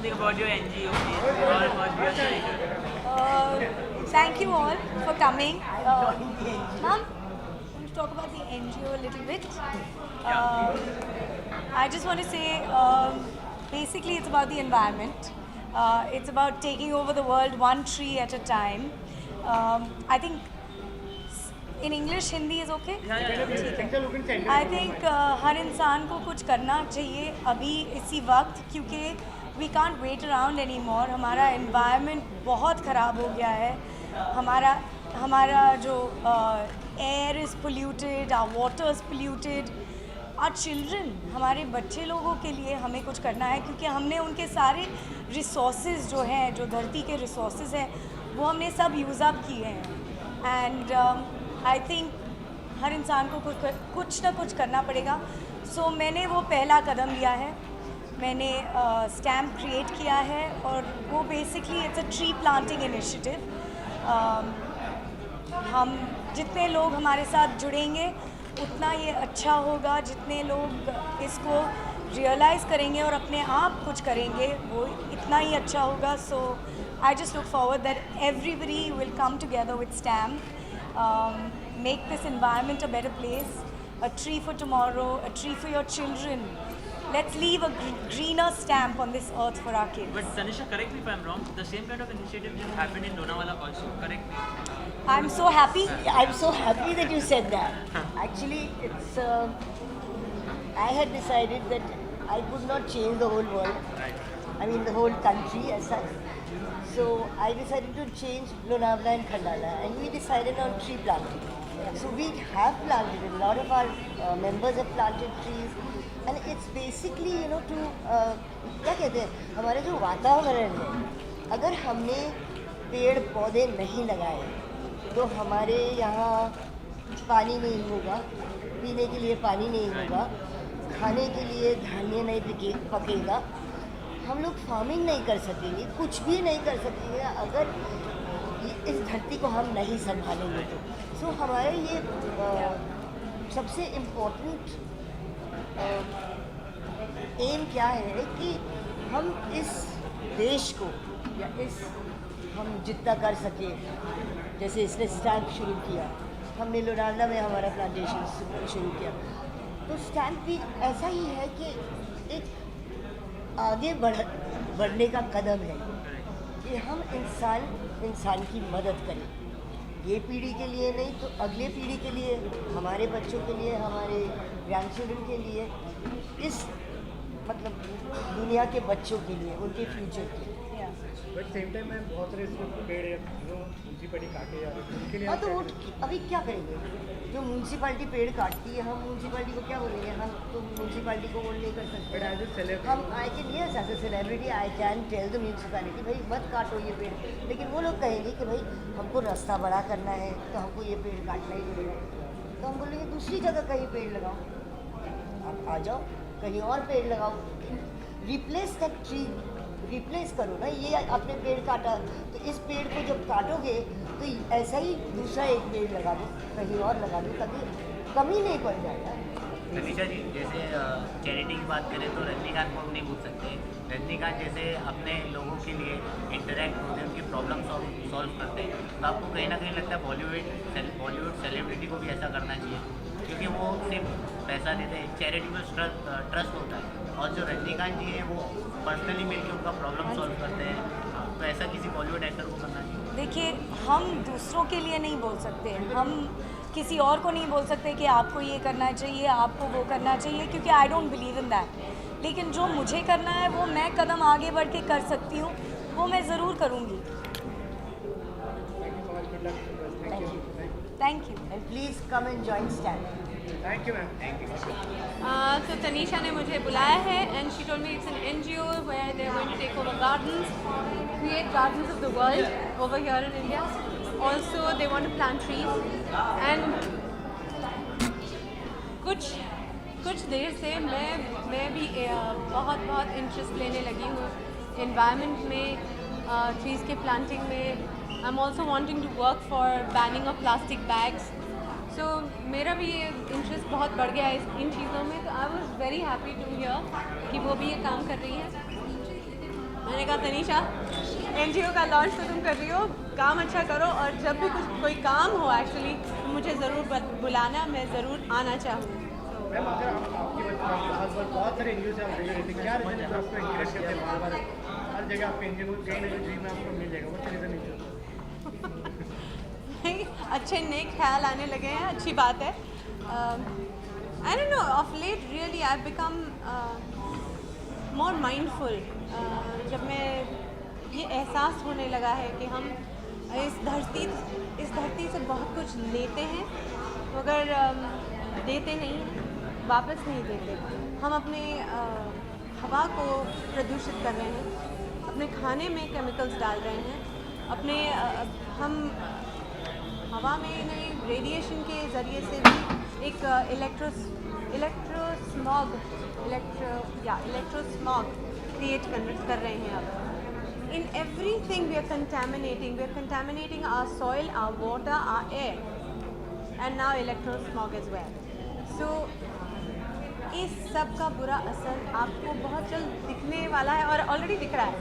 something about your NGO, please, or what we are trying to do. Thank you all for coming. Ma'am, want to talk about the NGO a little bit? I just want to say, basically, it's about the environment. It's about taking over the world one tree at a time. I think in English, Hindi is okay? ठीक है. I think हर इंसान को कुछ करना चाहिए अभी इसी वक्त, क्योंकि we can't wait around anymore. हमारा environment बहुत ख़राब हो गया है. हमारा जो air is polluted, our water is polluted. Our children, हमारे बच्चे लोगों के लिए हमें कुछ करना है, क्योंकि हमने उनके सारे resources जो हैं, जो धरती के resources हैं, वो हमने सब यूज़ अप किए हैं. And आई थिंक हर इंसान को कुछ ना कुछ करना पड़ेगा. सो मैंने वो पहला कदम लिया है. मैंने स्टैम्प क्रिएट किया है, और वो basically it's a tree planting initiative. हम जितने लोग हमारे साथ जुड़ेंगे उतना ये अच्छा होगा. जितने लोग इसको रियलाइज़ करेंगे और अपने आप कुछ करेंगे, वो इतना ही अच्छा होगा. So I just look forward that everybody will come together with stamp. Make this environment a better place. A tree for tomorrow, a tree for your children. Let's leave a greener stamp on this earth for our kids. But Tanisha, correct me if I'm wrong. The same kind of initiative just happened in Lonavala also. Correct me. I'm so happy. I'm so happy that you said that. Actually, it's. I had decided that I could not change the whole world. Right. I mean, the whole country as such. So I decided to change Lonavala and Khandala, and we decided on tree planting. So we have planted, a lot of our members have planted trees, and it's basically, you know, to क्या कहते हैं, हमारे जो वातावरण है, अगर हमने पेड़ पौधे नहीं लगाए तो हमारे यहाँ पानी नहीं होगा, पीने के लिए पानी नहीं होगा, खाने के लिए धान्य नहीं पकेगा, हम लोग फार्मिंग नहीं कर सकेंगे, कुछ भी नहीं कर सकेंगे अगर इस धरती को हम नहीं संभालेंगे तो. सो हमारे ये सबसे इम्पोर्टेंट एम क्या है कि हम इस देश को, या इस हम जितना कर सके, जैसे इसने स्टैम्प शुरू किया, हमने लोनावला में हमारा प्लांटेशन शुरू किया, तो स्टैम्प भी ऐसा ही है कि एक आगे बढ़ने का कदम है कि हम इंसान की मदद करें. ये पीढ़ी के लिए नहीं तो अगले पीढ़ी के लिए, हमारे बच्चों के लिए, हमारे ग्रैंड चिल्ड्रन के लिए, इस मतलब दुनिया के बच्चों के लिए, उनके फ्यूचर के लिए. बट सेम टाइम मैं बहुत सारे पेड़ या म्यूनसिपैलिटी काटे जा रहे हैं, उनके लिए हाँ, तो वो अभी क्या करेंगे? जो म्यूनसिपैलिटी पेड़ काटती है, हम म्यूनसिपैलिटी को क्या बोलेंगे? हम तो म्यूनसिपैलिटी को वो नहीं कर सकते. बट एज ए सेलिब्रिटी हम I can, yes, as a celebrity I can tell the municipality, भाई मत काटो ये पेड़. लेकिन वो लोग कहेंगे कि भाई हमको रास्ता बड़ा करना है तो हमको ये पेड़ काटना ही पड़ेगा. तो हम बोलेंगे दूसरी जगह कहीं पेड़ लगाओ, आप आ जाओ, कहीं और पेड़ लगाओ. रिप्लेस दैट ट्री, रिप्लेस करो ना. ये आपने पेड़ काटा तो इस पेड़ को जब काटोगे तो ऐसा ही दूसरा एक पेड़ लगा दो, कहीं और लगा दो, ताकि कमी नहीं पड़ जाएगा. तनिषा जी, जैसे चैरिटी की बात करें तो रजनीकांत को हम नहीं भूल सकते. रजनीकांत जैसे अपने लोगों के लिए इंटरेक्ट होते हैं, उनकी प्रॉब्लम सॉल्व करते हैं, तो आपको कहीं ना कहीं लगता है बॉलीवुड सेलिब्रिटी को भी ऐसा करना चाहिए, क्योंकि वो सिर्फ पैसा देते हैं, चैरिटेबल ट्रस्ट होता है, और जो रजनीकांत जी हैं वो पर्सनली मिलकर उनका प्रॉब्लम सॉल्व करते हैं. तो ऐसा किसी बॉलीवुड एक्टर को करना चाहिए. देखिए, हम दूसरों के लिए नहीं बोल सकते, हम किसी और को नहीं बोल सकते कि आपको ये करना चाहिए, आपको वो करना चाहिए, क्योंकि I don't believe in that. लेकिन जो मुझे करना है वो मैं कदम आगे बढ़ के कर सकती हूँ, वो मैं ज़रूर करूँगी. Thank you. And please come and join stamp. Thank you ma'am. Thank you. So Tanisha ने मुझे बुलाया है, and she told me it's an NGO where they're going to take over gardens, create gardens of the world over here in India. Also they want to plant trees, and कुछ देर से मैं भी बहुत interest लेने लगी हूँ environment में, trees के planting में. I'm also wanting to work for banning of plastic bags. So मेरा भी ये इंटरेस्ट बहुत बढ़ गया है इन चीज़ों में. तो I was very happy to hear कि वो भी ये काम कर रही है. मैंने कहा तनीषा, NGO का लॉन्च तो तुम कर रही हो, काम अच्छा करो और जब भी कोई काम हो एक्चुअली तो मुझे ज़रूर बुलाना, मैं ज़रूर आना चाहूँगी। मैम अगर आपकी बहुत सारे एनजीओ से आप देख रहे थे, क्या रीजन है जो आपको इंकरेज करते हैं बार बार हर जगह आपके एनजीओ कहीं ना कहीं ड्रीम में आपको मिल जाएगा, वो रीजन नहीं, अच्छे नेक ख्याल आने लगे हैं, अच्छी बात है। I don't know, of late really I become more mindful. जब मैं ये एहसास होने लगा है कि हम इस धरती से बहुत कुछ लेते हैं मगर देते नहीं हैं, वापस नहीं देते। हम अपने हवा को प्रदूषित कर रहे हैं, अपने खाने में केमिकल्स डाल रहे हैं, अपने हम हवा में नहीं रेडिएशन के ज़रिए से भी एक इलेक्ट्रो स्मॉग क्रिएट कर रहे हैं अब। In everything we are contaminating our soil, our water, our air, and now electro smog as well. So इस सब का बुरा असर आपको बहुत जल्द दिखने वाला है और ऑलरेडी दिख रहा है।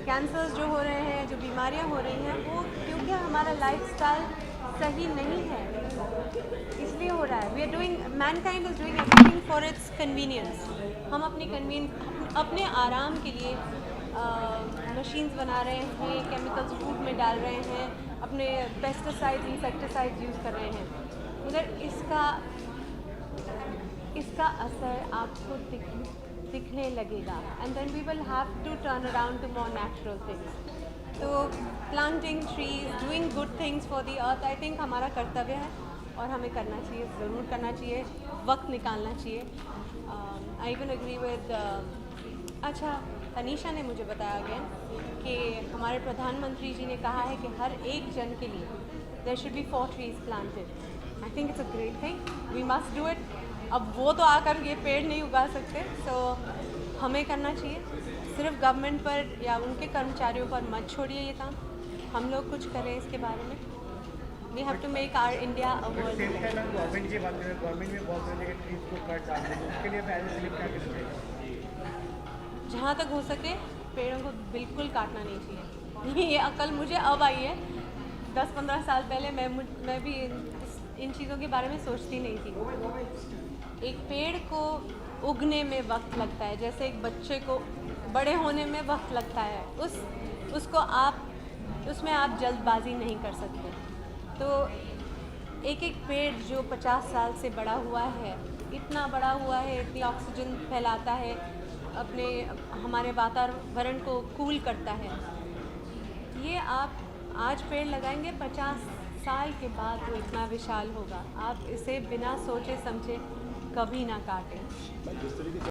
कैंसर्स जो हो रहे हैं, जो बीमारियां हो रही हैं, वो क्योंकि हमारा लाइफस्टाइल सही नहीं है, इसलिए हो रहा है। Mankind is doing everything for its convenience. हम अपने आराम के लिए मशीन्स बना रहे हैं, केमिकल्स फूड में डाल रहे हैं, अपने पेस्टिसाइड्स, इंसेक्टिसाइड्स यूज़ कर रहे हैं, मगर इसका असर आपको दिखने लगेगा and then we will have to turn around to more natural things. तो planting trees, doing good things for the earth, I think हमारा कर्तव्य है और हमें करना चाहिए, ज़रूर करना चाहिए, वक्त निकालना चाहिए। आई इवन एग्री विद अच्छा, तनीषा ने मुझे बताया अगेन कि हमारे प्रधानमंत्री जी ने कहा है कि हर एक जन के लिए there should be 4 trees planted। I think it's a great thing, we must do it. अब वो तो आकर ये पेड़ नहीं उगा सकते, तो हमें करना चाहिए। सिर्फ गवर्नमेंट पर या उनके कर्मचारियों पर मत छोड़िए ये काम, हम लोग कुछ करें इसके बारे में। We have to make our India a world. Government की बात करें, गवर्नमेंट में बहुत सारी जगह ट्रीज को कट डाल रही है, उसके लिए पहले से क्या करना चाहिए? जहाँ तक हो सके पेड़ों को बिल्कुल काटना नहीं चाहिए। ये अकल मुझे अब आई है, 10-15 साल पहले मैं भी इन चीज़ों के बारे में सोचती नहीं थी। एक पेड़ को उगने में वक्त लगता है, जैसे एक बच्चे को बड़े होने में वक्त लगता है, उसमें आप जल्दबाजी नहीं कर सकते। तो एक पेड़ जो 50 साल से बड़ा हुआ है, इतना बड़ा हुआ है, इतनी ऑक्सीजन फैलाता है, हमारे वातावरण को कूल करता है, ये आप आज पेड़ लगाएंगे, 50 साल के बाद वो इतना विशाल होगा। आप इसे बिना सोचे समझे कभी ना काटें।